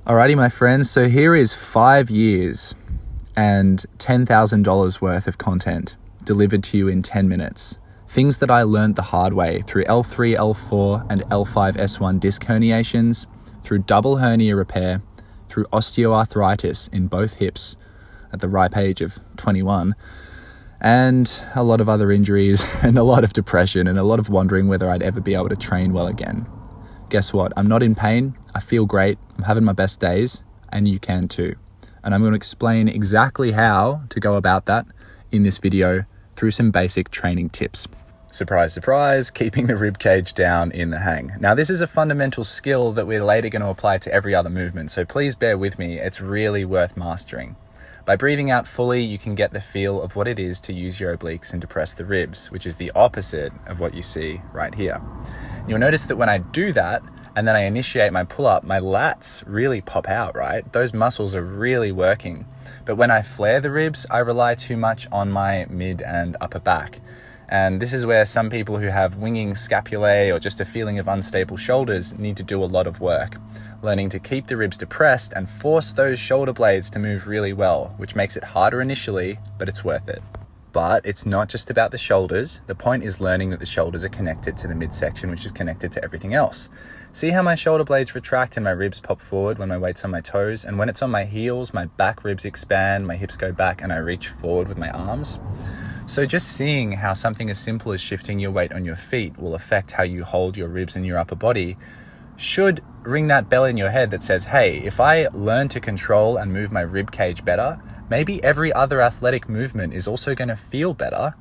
Alrighty, my friends, so here is 5 years and $10,000 worth of content delivered to you in 10 minutes. Things that I learned the hard way through L3, L4, and L5-S1 disc herniations, through double hernia repair, through osteoarthritis in both hips at the ripe age of 21, and a lot of other injuries and a lot of depression and a lot of wondering whether I'd ever be able to train well again. Guess what? I'm not in pain. I feel great. I'm having my best days, and you can too. And I'm going to explain exactly how to go about that in this video through some basic training tips. Surprise, surprise, keeping the rib cage down in the hang. Now, this is a fundamental skill that we're later going to apply to every other movement, so please bear with me. It's really worth mastering. By breathing out fully, you can get the feel of what it is to use your obliques and depress the ribs, which is the opposite of what you see right here. You'll notice that when I do that, and then I initiate my pull-up, my lats really pop out, right? Those muscles are really working. But when I flare the ribs, I rely too much on my mid and upper back. And this is where some people who have winging scapulae or just a feeling of unstable shoulders need to do a lot of work, learning to keep the ribs depressed and force those shoulder blades to move really well, which makes it harder initially, but it's worth it. But it's not just about the shoulders. The point is learning that the shoulders are connected to the midsection, which is connected to everything else. See how my shoulder blades retract and my ribs pop forward when my weight's on my toes? And when it's on my heels, my back ribs expand, my hips go back, and I reach forward with my arms. So just seeing how something as simple as shifting your weight on your feet will affect how you hold your ribs in your upper body should ring that bell in your head that says, hey, if I learn to control and move my rib cage better, maybe every other athletic movement is also going to feel better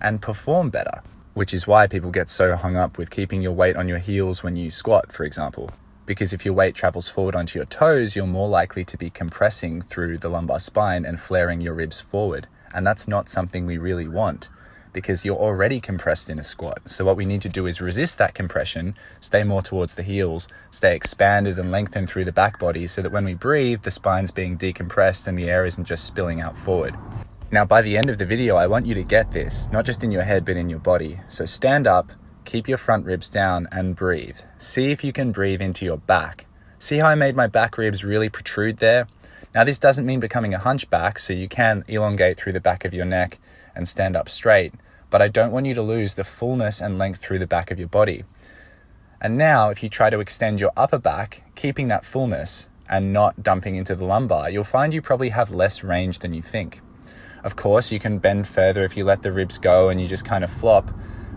and perform better, which is why people get so hung up with keeping your weight on your heels when you squat, for example. Because if your weight travels forward onto your toes, you're more likely to be compressing through the lumbar spine and flaring your ribs forward. And that's not something we really want, because you're already compressed in a squat. So what we need to do is resist that compression, stay more towards the heels, stay expanded and lengthened through the back body so that when we breathe, the spine's being decompressed and the air isn't just spilling out forward. Now, by the end of the video, I want you to get this, not just in your head, but in your body. So stand up, keep your front ribs down and breathe. See if you can breathe into your back. See how I made my back ribs really protrude there? Now, this doesn't mean becoming a hunchback, so you can elongate through the back of your neck and stand up straight, but I don't want you to lose the fullness and length through the back of your body. And now, if you try to extend your upper back, keeping that fullness and not dumping into the lumbar, you'll find you probably have less range than you think. Of course, you can bend further if you let the ribs go and you just kind of flop,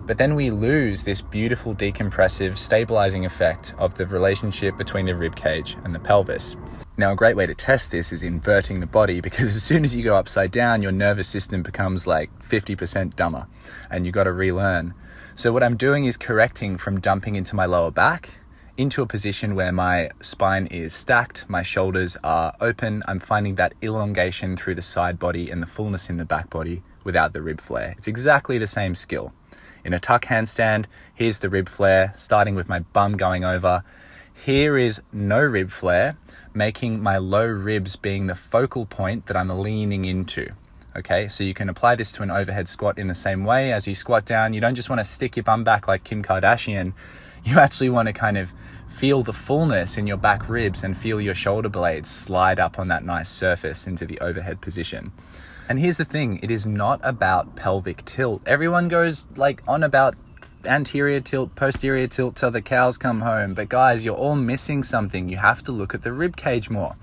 but then we lose this beautiful decompressive, stabilizing effect of the relationship between the rib cage and the pelvis. Now, a great way to test this is inverting the body, because as soon as you go upside down, your nervous system becomes like 50% dumber and you got to relearn. So what I'm doing is correcting from dumping into my lower back into a position where my spine is stacked, my shoulders are open. I'm finding that elongation through the side body and the fullness in the back body without the rib flare. It's exactly the same skill. In a tuck handstand, here's the rib flare, starting with my bum going over. Here is no rib flare, making my low ribs being the focal point that I'm leaning into. Okay, so you can apply this to an overhead squat in the same way. As you squat down, you don't just want to stick your bum back like Kim Kardashian. You actually want to kind of feel the fullness in your back ribs and feel your shoulder blades slide up on that nice surface into the overhead position. And here's the thing, it is not about pelvic tilt. Everyone goes like on about anterior tilt, posterior tilt till the cows come home. But guys, you're all missing something. You have to look at the rib cage more.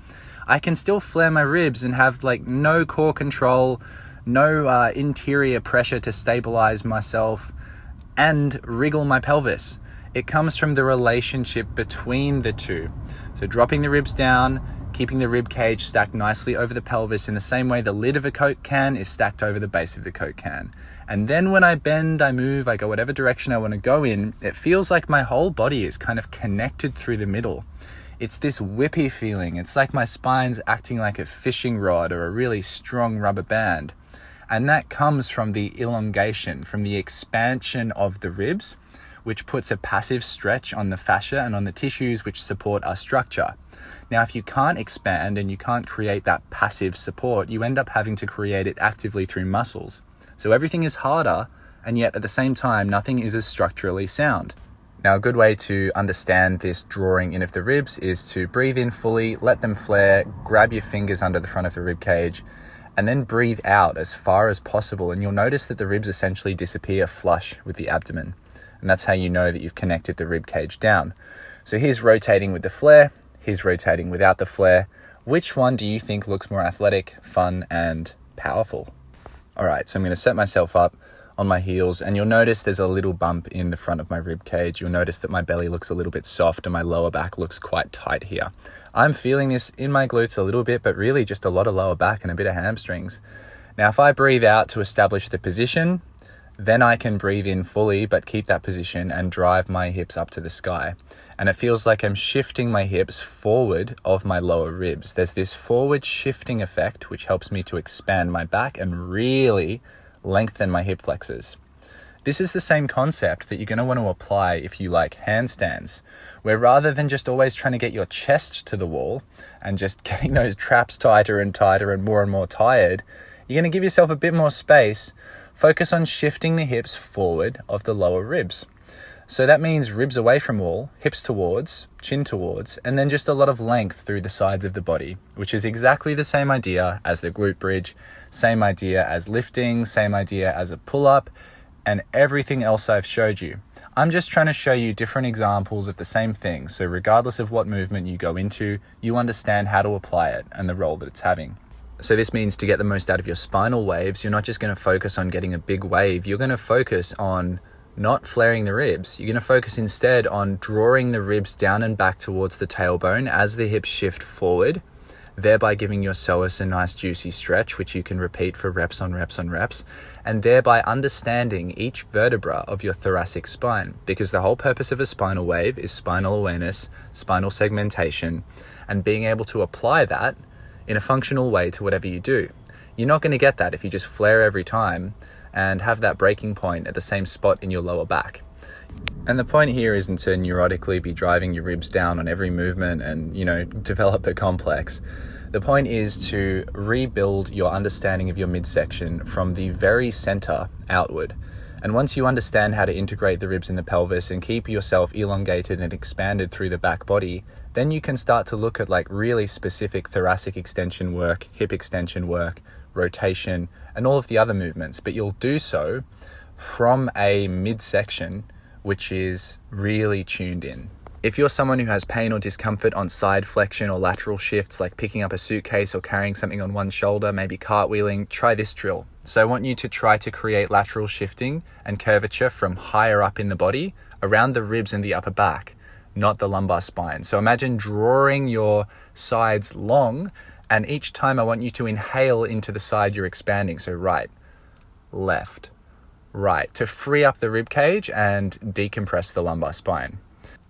I can still flare my ribs and have like no core control, no interior pressure to stabilize myself and wriggle my pelvis. It comes from the relationship between the two. So dropping the ribs down, keeping the rib cage stacked nicely over the pelvis in the same way the lid of a Coke can is stacked over the base of the Coke can. And then when I bend, I move, I go whatever direction I want to go in, it feels like my whole body is kind of connected through the middle. It's this whippy feeling. It's like my spine's acting like a fishing rod or a really strong rubber band. And that comes from the elongation, from the expansion of the ribs, which puts a passive stretch on the fascia and on the tissues which support our structure. Now, if you can't expand and you can't create that passive support, you end up having to create it actively through muscles. So everything is harder, and yet at the same time, nothing is as structurally sound. Now, a good way to understand this drawing in of the ribs is to breathe in fully, let them flare, grab your fingers under the front of the rib cage, and then breathe out as far as possible. And you'll notice that the ribs essentially disappear flush with the abdomen. And that's how you know that you've connected the rib cage down. So here's rotating with the flare, here's rotating without the flare. Which one do you think looks more athletic, fun, and powerful? All right, so I'm going to set myself up on my heels, and you'll notice there's a little bump in the front of my rib cage. You'll notice that my belly looks a little bit soft and my lower back looks quite tight here. I'm feeling this in my glutes a little bit, but really just a lot of lower back and a bit of hamstrings. Now, if I breathe out to establish the position, then I can breathe in fully, but keep that position and drive my hips up to the sky. And it feels like I'm shifting my hips forward of my lower ribs. There's this forward shifting effect, which helps me to expand my back and really lengthen my hip flexors. This is the same concept that you're going to want to apply if you like handstands, where rather than just always trying to get your chest to the wall and just getting those traps tighter and tighter and more tired, you're going to give yourself a bit more space. Focus on shifting the hips forward of the lower ribs. So that means ribs away from wall, hips towards, chin towards, and then just a lot of length through the sides of the body, which is exactly the same idea as the glute bridge, same idea as lifting, same idea as a pull-up, and everything else I've showed you. I'm just trying to show you different examples of the same thing, so regardless of what movement you go into, you understand how to apply it and the role that it's having. So this means to get the most out of your spinal waves, you're not just going to focus on getting a big wave, you're going to focus on not flaring the ribs. You're going to focus instead on drawing the ribs down and back towards the tailbone as the hips shift forward, thereby giving your psoas a nice juicy stretch, which you can repeat for reps on reps on reps, and thereby understanding each vertebra of your thoracic spine, because the whole purpose of a spinal wave is spinal awareness, spinal segmentation, and being able to apply that in a functional way to whatever you do. You're not going to get that if you just flare every time and have that breaking point at the same spot in your lower back. And the point here isn't to neurotically be driving your ribs down on every movement and, develop the complex. The point is to rebuild your understanding of your midsection from the very center outward. And once you understand how to integrate the ribs in the pelvis and keep yourself elongated and expanded through the back body, then you can start to look at really specific thoracic extension work, hip extension work, rotation, and all of the other movements. But you'll do so from a midsection which is really tuned in. If you're someone who has pain or discomfort on side flexion or lateral shifts, like picking up a suitcase or carrying something on one shoulder, maybe cartwheeling, try this drill. So I want you to try to create lateral shifting and curvature from higher up in the body, around the ribs and the upper back, not the lumbar spine. So imagine drawing your sides long, and each time I want you to inhale into the side you're expanding. So right, left, right, to free up the rib cage and decompress the lumbar spine.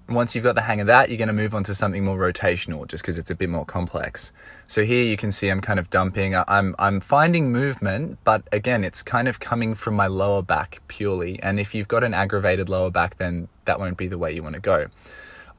Once you've got the hang of that, you're going to move on to something more rotational, just because it's a bit more complex. So here you can see I'm kind of dumping. I'm finding movement, but again, it's kind of coming from my lower back purely. And if you've got an aggravated lower back, then that won't be the way you want to go.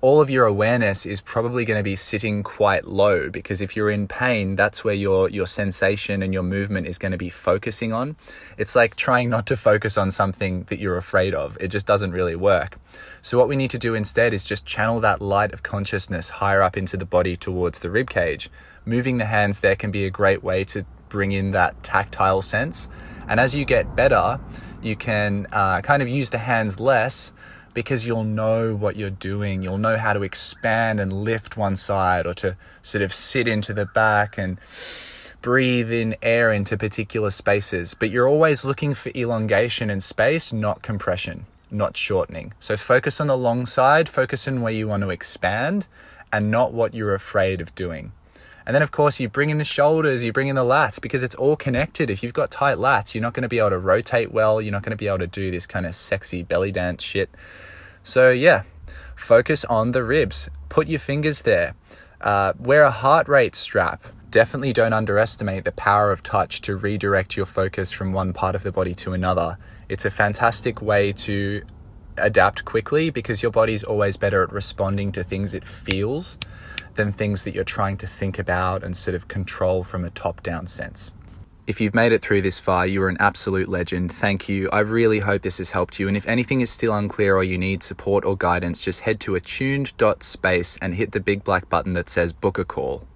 All of your awareness is probably going to be sitting quite low, because if you're in pain, that's where your sensation and your movement is going to be focusing on. It's like trying not to focus on something that you're afraid of. It just doesn't really work. So what we need to do instead is just channel that light of consciousness higher up into the body towards the rib cage. Moving the hands there can be a great way to bring in that tactile sense. And as you get better, you can kind of use the hands less, because you'll know what you're doing. You'll know how to expand and lift one side, or to sort of sit into the back and breathe in air into particular spaces. But you're always looking for elongation and space, not compression, not shortening. So focus on the long side, focus on where you want to expand and not what you're afraid of doing. And then, of course, you bring in the shoulders, you bring in the lats, because it's all connected. If you've got tight lats, you're not going to be able to rotate well. You're not going to be able to do this kind of sexy belly dance shit. So yeah, focus on the ribs. Put your fingers there. Wear a heart rate strap. Definitely don't underestimate the power of touch to redirect your focus from one part of the body to another. It's a fantastic way to adapt quickly, because your body's always better at responding to things it feels than things that you're trying to think about and sort of control from a top-down sense. If you've made it through this far, you are an absolute legend. Thank you. I really hope this has helped you. And if anything is still unclear or you need support or guidance, just head to attuned.space and hit the big black button that says book a call.